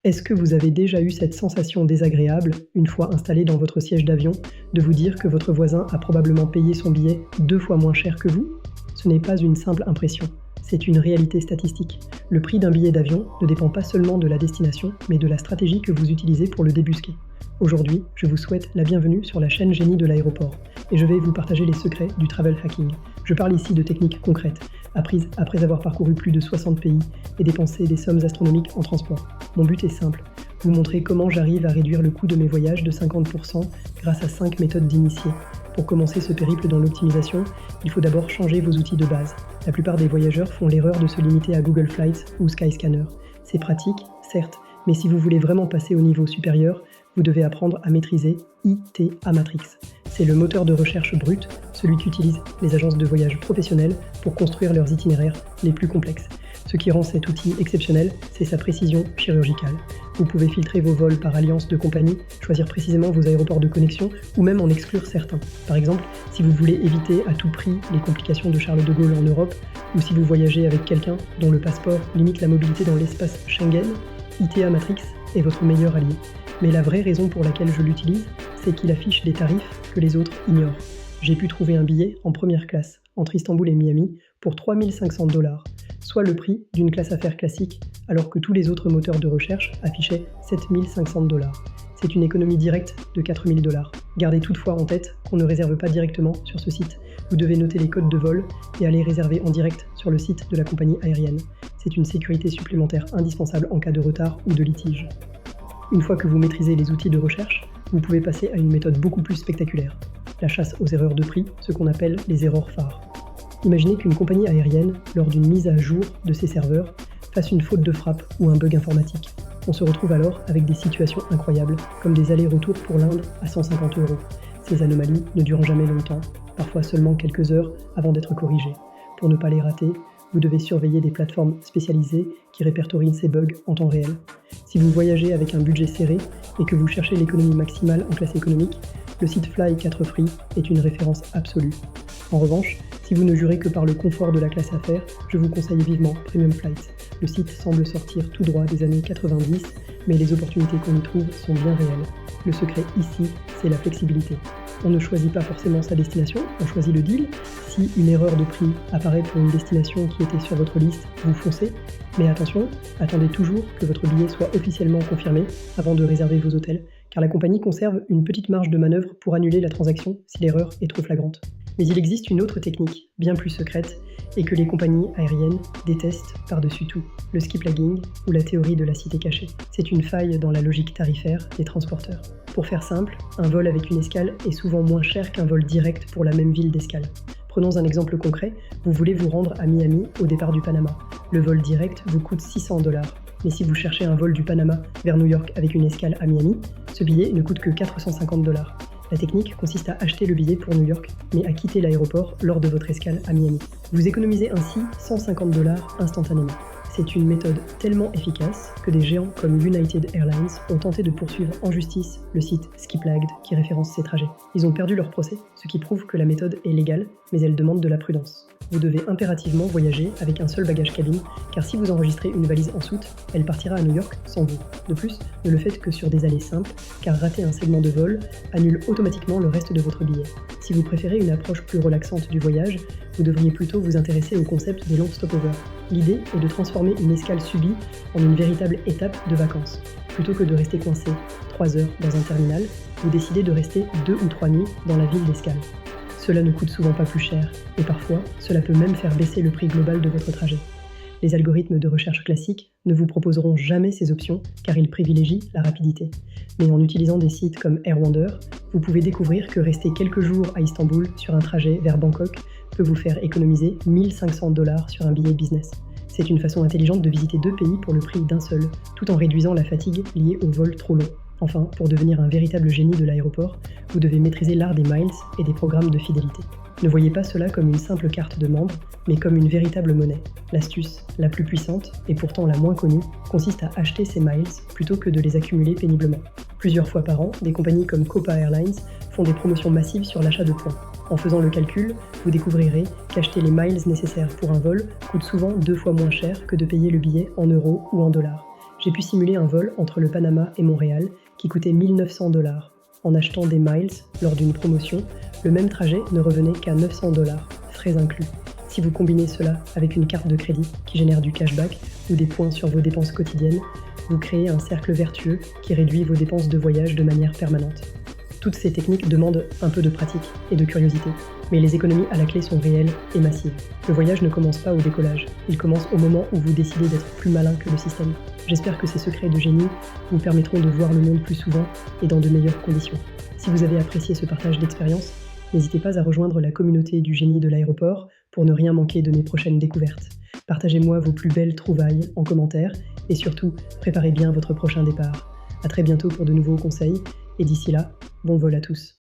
Est-ce que vous avez déjà eu cette sensation désagréable, une fois installé dans votre siège d'avion, de vous dire que votre voisin a probablement payé son billet 2 fois moins cher que vous? Ce n'est pas une simple impression, c'est une réalité statistique. Le prix d'un billet d'avion ne dépend pas seulement de la destination, mais de la stratégie que vous utilisez pour le débusquer. Aujourd'hui, je vous souhaite la bienvenue sur la chaîne Génie de l'aéroport, et je vais vous partager les secrets du travel hacking. Je parle ici de techniques concrètes, apprises après avoir parcouru plus de 60 pays et dépensé des sommes astronomiques en transport. Mon but est simple, vous montrer comment j'arrive à réduire le coût de mes voyages de 50% grâce à 5 méthodes d'initiés. Pour commencer ce périple dans l'optimisation, il faut d'abord changer vos outils de base. La plupart des voyageurs font l'erreur de se limiter à Google Flights ou Skyscanner. C'est pratique, certes, mais si vous voulez vraiment passer au niveau supérieur, vous devez apprendre à maîtriser IT Amatrix. C'est le moteur de recherche brut, celui qu'utilisent les agences de voyage professionnelles pour construire leurs itinéraires les plus complexes. Ce qui rend cet outil exceptionnel, c'est sa précision chirurgicale. Vous pouvez filtrer vos vols par alliance de compagnie, choisir précisément vos aéroports de connexion ou même en exclure certains. Par exemple, si vous voulez éviter à tout prix les complications de Charles de Gaulle en Europe, ou si vous voyagez avec quelqu'un dont le passeport limite la mobilité dans l'espace Schengen, ITA Matrix est votre meilleur allié. Mais la vraie raison pour laquelle je l'utilise, c'est qu'il affiche des tarifs que les autres ignorent. J'ai pu trouver un billet en première classe, entre Istanbul et Miami, pour 3500$, soit le prix d'une classe affaires classique, alors que tous les autres moteurs de recherche affichaient 7500$. C'est une économie directe de 4000$. Gardez toutefois en tête qu'on ne réserve pas directement sur ce site. Vous devez noter les codes de vol et aller réserver en direct sur le site de la compagnie aérienne. C'est une sécurité supplémentaire indispensable en cas de retard ou de litige. Une fois que vous maîtrisez les outils de recherche, vous pouvez passer à une méthode beaucoup plus spectaculaire, la chasse aux erreurs de prix, ce qu'on appelle les erreurs phares. Imaginez qu'une compagnie aérienne, lors d'une mise à jour de ses serveurs, fasse une faute de frappe ou un bug informatique. On se retrouve alors avec des situations incroyables, comme des allers-retours pour l'Inde à 150€. Ces anomalies ne durent jamais longtemps, parfois seulement quelques heures avant d'être corrigées. Pour ne pas les rater, vous devez surveiller des plateformes spécialisées qui répertorient ces bugs en temps réel. Si vous voyagez avec un budget serré et que vous cherchez l'économie maximale en classe économique, le site Fly4Free est une référence absolue. En revanche, si vous ne jurez que par le confort de la classe affaires, je vous conseille vivement Premium Flights. Le site semble sortir tout droit des années 90, mais les opportunités qu'on y trouve sont bien réelles. Le secret ici, c'est la flexibilité. On ne choisit pas forcément sa destination, on choisit le deal. Si une erreur de prix apparaît pour une destination qui était sur votre liste, vous foncez. Mais attention, attendez toujours que votre billet soit officiellement confirmé avant de réserver vos hôtels, car la compagnie conserve une petite marge de manœuvre pour annuler la transaction si l'erreur est trop flagrante. Mais il existe une autre technique, bien plus secrète, et que les compagnies aériennes détestent par-dessus tout, le skip lagging ou la théorie de la cité cachée. C'est une faille dans la logique tarifaire des transporteurs. Pour faire simple, un vol avec une escale est souvent moins cher qu'un vol direct pour la même ville d'escale. Prenons un exemple concret, vous voulez vous rendre à Miami au départ du Panama. Le vol direct vous coûte 600$. Mais si vous cherchez un vol du Panama vers New York avec une escale à Miami, ce billet ne coûte que 450$. La technique consiste à acheter le billet pour New York, mais à quitter l'aéroport lors de votre escale à Miami. Vous économisez ainsi 150$ instantanément. C'est une méthode tellement efficace que des géants comme United Airlines ont tenté de poursuivre en justice le site Skiplagged qui référence ces trajets. Ils ont perdu leur procès, ce qui prouve que la méthode est légale, mais elle demande de la prudence. Vous devez impérativement voyager avec un seul bagage cabine, car si vous enregistrez une valise en soute, elle partira à New York sans vous. De plus, ne le faites que sur des allées simples, car rater un segment de vol annule automatiquement le reste de votre billet. Si vous préférez une approche plus relaxante du voyage, vous devriez plutôt vous intéresser au concept des long stopovers. L'idée est de transformer une escale subie en une véritable étape de vacances. Plutôt que de rester coincé 3 heures dans un terminal, vous décidez de rester 2 ou 3 nuits dans la ville d'escale. Cela ne coûte souvent pas plus cher, et parfois, cela peut même faire baisser le prix global de votre trajet. Les algorithmes de recherche classiques ne vous proposeront jamais ces options car ils privilégient la rapidité. Mais en utilisant des sites comme AirWonder, vous pouvez découvrir que rester quelques jours à Istanbul sur un trajet vers Bangkok peut vous faire économiser 1500$ sur un billet business. C'est une façon intelligente de visiter 2 pays pour le prix d'un seul, tout en réduisant la fatigue liée au vol trop long. Enfin, pour devenir un véritable génie de l'aéroport, vous devez maîtriser l'art des miles et des programmes de fidélité. Ne voyez pas cela comme une simple carte de membre, mais comme une véritable monnaie. L'astuce, la plus puissante, et pourtant la moins connue, consiste à acheter ces miles plutôt que de les accumuler péniblement. Plusieurs fois par an, des compagnies comme Copa Airlines font des promotions massives sur l'achat de points. En faisant le calcul, vous découvrirez qu'acheter les miles nécessaires pour un vol coûte souvent 2 fois moins cher que de payer le billet en euros ou en dollars. J'ai pu simuler un vol entre le Panama et Montréal qui coûtait 1900 $. En achetant des miles lors d'une promotion, le même trajet ne revenait qu'à 900 $, frais inclus. Si vous combinez cela avec une carte de crédit qui génère du cashback ou des points sur vos dépenses quotidiennes, vous créez un cercle vertueux qui réduit vos dépenses de voyage de manière permanente. Toutes ces techniques demandent un peu de pratique et de curiosité, mais les économies à la clé sont réelles et massives. Le voyage ne commence pas au décollage, il commence au moment où vous décidez d'être plus malin que le système. J'espère que ces secrets de génie vous permettront de voir le monde plus souvent et dans de meilleures conditions. Si vous avez apprécié ce partage d'expérience, n'hésitez pas à rejoindre la communauté du génie de l'aéroport pour ne rien manquer de mes prochaines découvertes. Partagez-moi vos plus belles trouvailles en commentaire et surtout, préparez bien votre prochain départ. À très bientôt pour de nouveaux conseils et d'ici là, bon vol à tous.